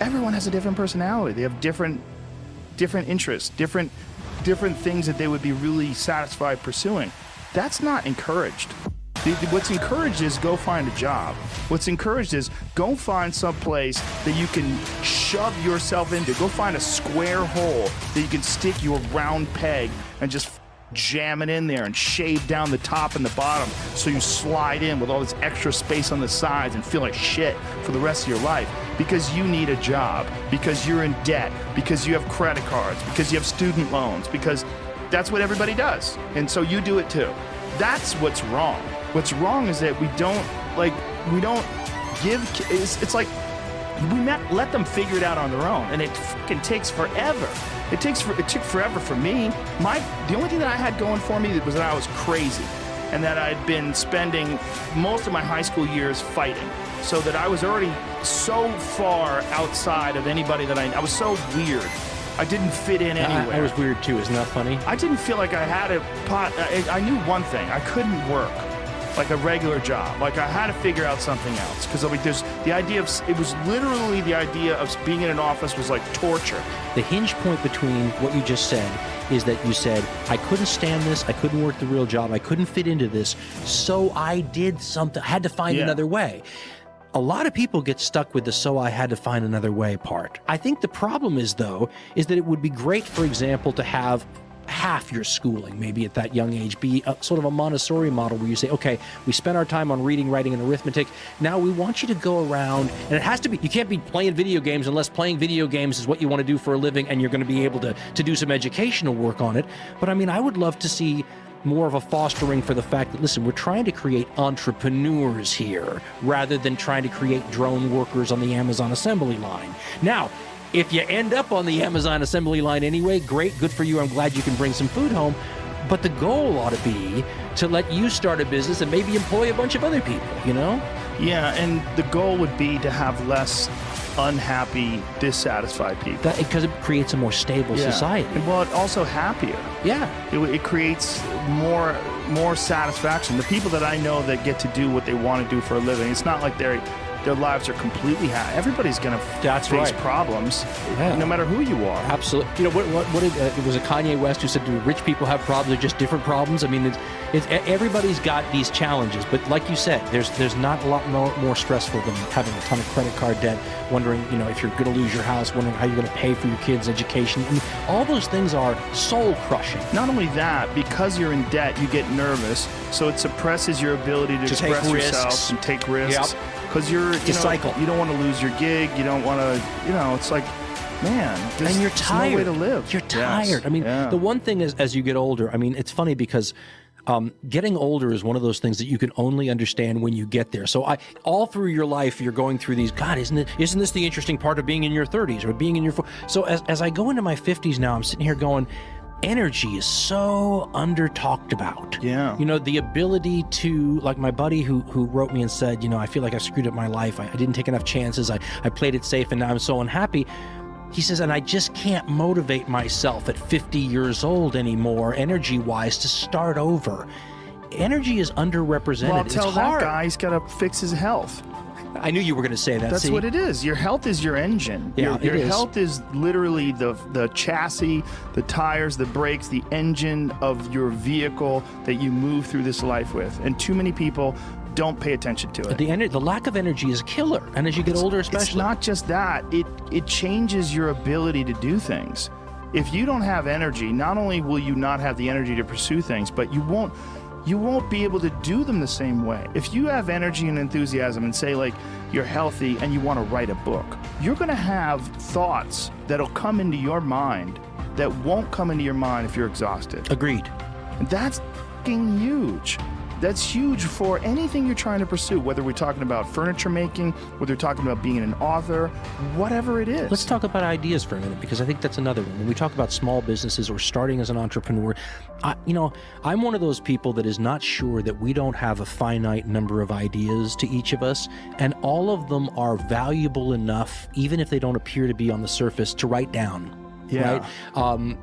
everyone has a different personality. They have different interests, different things that they would be really satisfied pursuing. That's not encouraged. What's encouraged is go find a job. What's encouraged is go find some place that you can shove yourself into. Go find a square hole that you can stick your round peg and just jam it in there and shave down the top and the bottom so you slide in with all this extra space on the sides and feel like shit for the rest of your life because you need a job, because you're in debt, because you have credit cards, because you have student loans, because that's what everybody does. And so you do it too. That's what's wrong. What's wrong is that we don't give, it's like we let them figure it out on their own, and it fucking takes forever. It took forever for me. The only thing that I had going for me was that I was crazy, and that I'd been spending most of my high school years fighting, so that I was already so far outside of anybody that I was so weird. I didn't fit in anywhere. I was weird too, isn't that funny? I didn't feel like I had I knew one thing, I couldn't work like a regular job. Like I had to figure out something else. Because like there's the idea of, it was literally the idea of being in an office was like torture. The hinge point between what you just said is that you said, I couldn't stand this, I couldn't work the real job, I couldn't fit into this, so I did something, I had to find another way. A lot of people get stuck with the "so I had to find another way" part. I think the problem is, though, is that it would be great, for example, to have half your schooling, maybe at that young age, be a, sort of a Montessori model where you say, okay, we spent our time on reading, writing, and arithmetic. Now we want you to go around, and it has to be, you can't be playing video games unless playing video games is what you want to do for a living and you're going to be able to do some educational work on it. But I mean, I would love to see more of a fostering for the fact that, listen, we're trying to create entrepreneurs here rather than trying to create drone workers on the Amazon assembly line. Now, if you end up on the Amazon assembly line anyway, great, good for you. I'm glad you can bring some food home. But the goal ought to be to let you start a business and maybe employ a bunch of other people, you know? Yeah, and the goal would be to have less unhappy, dissatisfied people. Because it creates a more stable society. And, well, also happier. Yeah. It creates more satisfaction. The people that I know that get to do what they want to do for a living, it's not like their lives are completely happy. Everybody's going to face problems, no matter who you are. Absolutely. You know, what it was a Kanye West who said, do rich people have problems? They're just different problems. I mean, it's everybody's got these challenges. But like you said, there's not a lot more stressful than having a ton of credit card debt, wondering, you know, if you're going to lose your house, wondering how you're going to pay for your kids' education. I mean, all those things are soul-crushing. Not only that, because you're in debt, you get nervous, so it suppresses your ability to express yourself and take risks. Yep. Because you don't want to lose your gig. You don't want to, it's like, man, and you're tired. No way to live. You're tired. Yes. I mean, the one thing is, as you get older, I mean, it's funny because getting older is one of those things that you can only understand when you get there. So all through your life, you're going through these, God, isn't this the interesting part of being in your 30s or being in your 40s? So as I go into my 50s now, I'm sitting here going, energy is so under-talked about. Yeah. You know, the ability to, like my buddy who wrote me and said, you know, I feel like I screwed up my life. I didn't take enough chances. I played it safe and now I'm so unhappy. He says, and I just can't motivate myself at 50 years old anymore, energy-wise, to start over. Energy is underrepresented. Well, tell that guy he's got to fix his health. I knew you were going to say that. That's what it is. Your health is your engine. Yeah, your health is literally the chassis, the tires, the brakes, the engine of your vehicle that you move through this life with. And too many people don't pay attention to it. The lack of energy is a killer. And as you get older especially. It's not just that. It changes your ability to do things. If you don't have energy, not only will you not have the energy to pursue things, but you won't be able to do them the same way. If you have energy and enthusiasm and say like you're healthy and you want to write a book, you're going to have thoughts that'll come into your mind that won't come into your mind if you're exhausted. Agreed. And that's fucking huge. That's huge for anything you're trying to pursue, whether we're talking about furniture making, whether we're talking about being an author, whatever it is. Let's talk about ideas for a minute, because I think that's another one. When we talk about small businesses or starting as an entrepreneur, I'm one of those people that is not sure that we don't have a finite number of ideas to each of us, and all of them are valuable enough, even if they don't appear to be on the surface, to write down. Yeah. Right?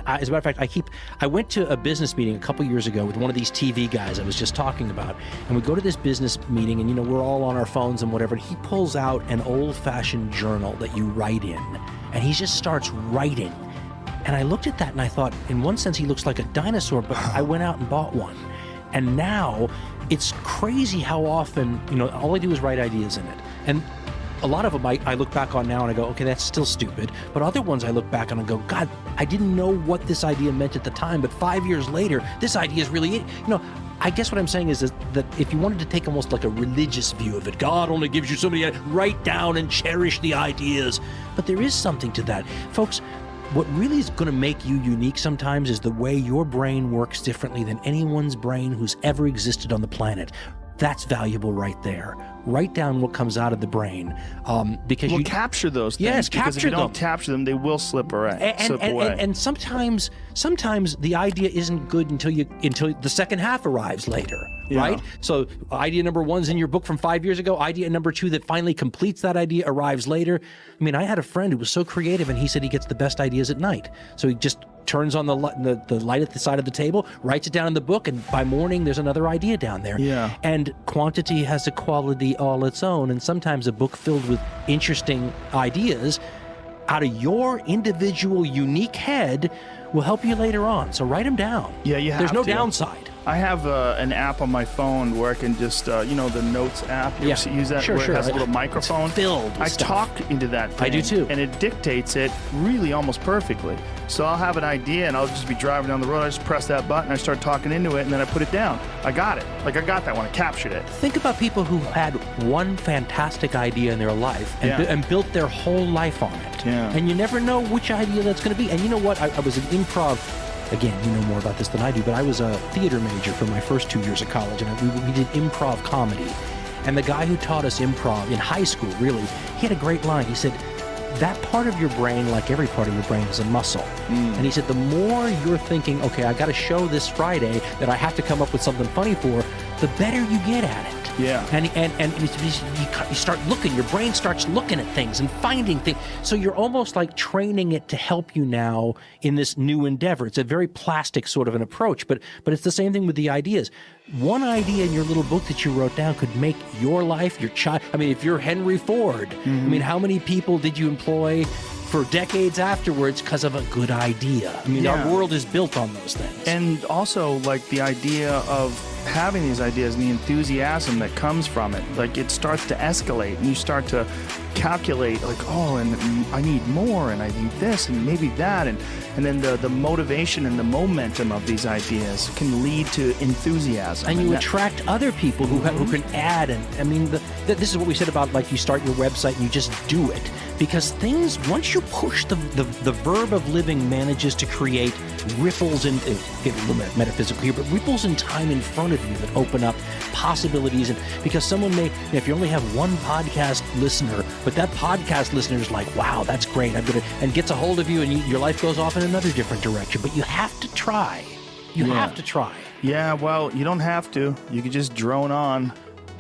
As a matter of fact, I went to a business meeting a couple years ago with one of these TV guys I was just talking about, and we go to this business meeting, and we're all on our phones and whatever. And he pulls out an old-fashioned journal that you write in, and he just starts writing. And I looked at that and I thought, in one sense, he looks like a dinosaur, but I went out and bought one. And now it's crazy how often, all I do is write ideas in it. And a lot of them I look back on now and I go, okay, that's still stupid. But other ones I look back on and go, God, I didn't know what this idea meant at the time, but 5 years later, this idea is really, I guess what I'm saying is that if you wanted to take almost like a religious view of it, God only gives you so many, write down and cherish the ideas. But there is something to that. Folks, what really is going to make you unique sometimes is the way your brain works differently than anyone's brain who's ever existed on the planet. That's valuable right there. Write down what comes out of the brain, because you capture those things. Yes, because capture if you don't capture them, they will slip away. And sometimes the idea isn't good until the second half arrives later, right? So idea number 1's in your book from 5 years ago. Idea number 2 that finally completes that idea arrives later. I mean, I had a friend who was so creative, and he said he gets the best ideas at night. So he just turns on the light at the side of the table, writes it down in the book, and by morning there's another idea down there. Yeah. And quantity has a quality all its own, and sometimes a book filled with interesting ideas out of your individual unique head will help you later on. So write them down. Yeah, you have There's no to. downside. I have an app on my phone where I can just, the Notes app. You ever use that? Sure. It has a little microphone. It's filled with I stuff. talk into that thing. I do too. And it dictates it really almost perfectly. So I'll have an idea and I'll just be driving down the road. I just press that button. I start talking into it and then I put it down. I got it. I got that one. I captured it. Think about people who had one fantastic idea in their life and built their whole life on it. Yeah. And you never know which idea that's going to be. And you know what? I was an improv. Again, you know more about this than I do, but I was a theater major for my first 2 years of college, and we did improv comedy. And the guy who taught us improv in high school, really, he had a great line. He said, that part of your brain, like every part of your brain, is a muscle. And he said, the more you're thinking, okay, I got a show this Friday that I have to come up with something funny for, the better you get at it. Yeah. And you start looking, your brain starts looking at things and finding things. So you're almost like training it to help you now in this new endeavor. It's a very plastic sort of an approach, but it's the same thing with the ideas. One idea in your little book that you wrote down could make your life, your child. I mean, if you're Henry Ford, I mean, how many people did you employ for decades afterwards because of a good idea? I mean, our world is built on those things. And also, like, the idea of having these ideas and the enthusiasm that comes from it, like, it starts to escalate and you start to calculate, like, oh, and I need more and I need this and maybe that, and then the motivation and the momentum of these ideas can lead to enthusiasm. And you attract other people who can add. And I mean, this is what we said about, like, you start your website and you just do it. Because things, once you push the verb of living manages to create ripples in, get a little metaphysical here, but ripples in time in front of you that open up possibilities. And because someone may, if you only have one podcast listener, but that podcast listener is like, wow, that's great, and gets a hold of you, and your life goes off in another different direction. But you have to try. You have to try. Yeah, well, you don't have to. You can just drone on.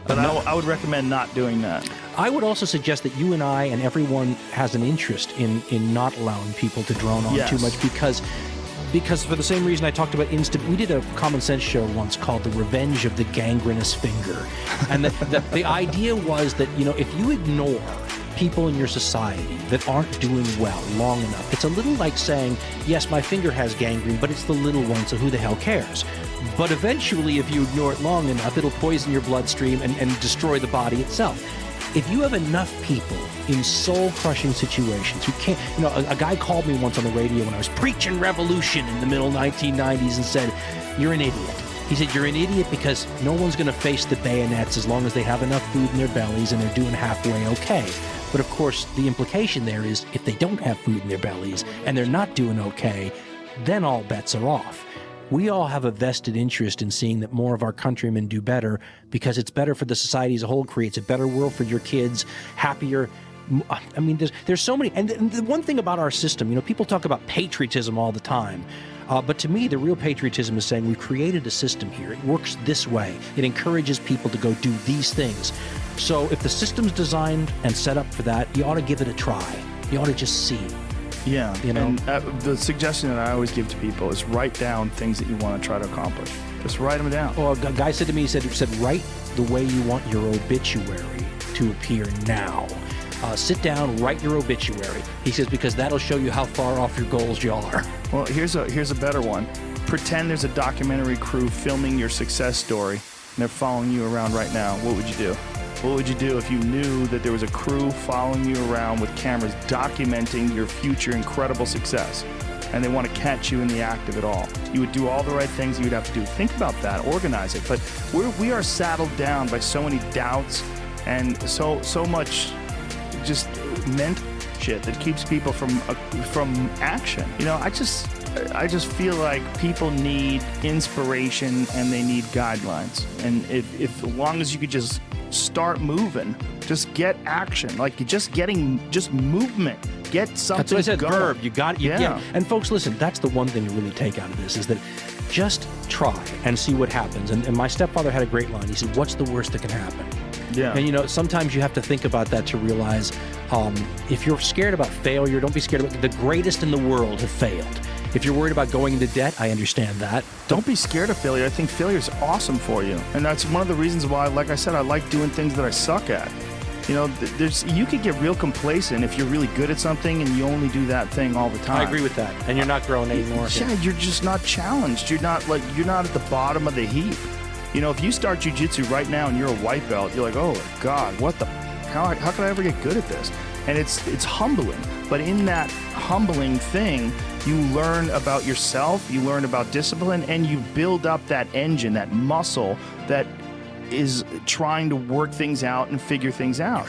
But I would recommend not doing that. I would also suggest that you and I and everyone has an interest in not allowing people to drone on too much, because for the same reason I talked about we did a Common Sense show once called The Revenge of the Gangrenous Finger. And the idea was that, if you ignore people in your society that aren't doing well long enough, it's a little like saying, yes, my finger has gangrene, but it's the little one, so who the hell cares? But eventually, if you ignore it long enough, it'll poison your bloodstream and destroy the body itself. If you have enough people in soul-crushing situations who can't, a guy called me once on the radio when I was preaching revolution in the middle 1990s and said, you're an idiot. He said, you're an idiot because no one's going to face the bayonets as long as they have enough food in their bellies and they're doing halfway okay. But of course, the implication there is if they don't have food in their bellies and they're not doing okay, then all bets are off. We all have a vested interest in seeing that more of our countrymen do better, because it's better for the society as a whole, creates a better world for your kids, happier. I mean, there's so many. And the one thing about our system, people talk about patriotism all the time. But to me, the real patriotism is saying we've created a system here. It works this way. It encourages people to go do these things. So if the system's designed and set up for that, you ought to give it a try. You ought to just see. Yeah. You know? And the suggestion that I always give to people is write down things that you want to try to accomplish. Just write them down. Well, a guy said to me, he said, write the way you want your obituary to appear now. Sit down, write your obituary. He says, because that'll show you how far off your goals you are. Well, here's a better one. Pretend there's a documentary crew filming your success story, and they're following you around right now. What would you do? What would you do if you knew that there was a crew following you around with cameras documenting your future incredible success, and they want to catch you in the act of it all? You would do all the right things you would have to do. Think about that, organize it. But we are saddled down by so many doubts and so much just mental shit that keeps people from action. You know, I just feel like people need inspiration and they need guidelines. And if as long as you could just start moving, just get action, like just movement, get something. That's what I said. Going. Verb. You got it. Yeah. And folks, listen. That's the one thing you really take out of this is that just try and see what happens. And my stepfather had a great line. He said, "What's the worst that can happen?" Yeah. And you know, sometimes you have to think about that to realize if you're scared about failure, don't be scared about the greatest in the world have failed. If you're worried about going into debt, I understand that. Don't be scared of failure. I think failure is awesome for you. And that's one of the reasons why, like I said, I like doing things that I suck at. You know, you could get real complacent if you're really good at something and you only do that thing all the time. I agree with that. And you're not growing anymore. Yeah, you're just not challenged. You're not at the bottom of the heap. You know, if you start jiu-jitsu right now and you're a white belt, you're like, oh God, how could I ever get good at this? And it's humbling. But in that humbling thing, you learn about yourself, you learn about discipline, and you build up that engine, that muscle that is trying to work things out and figure things out.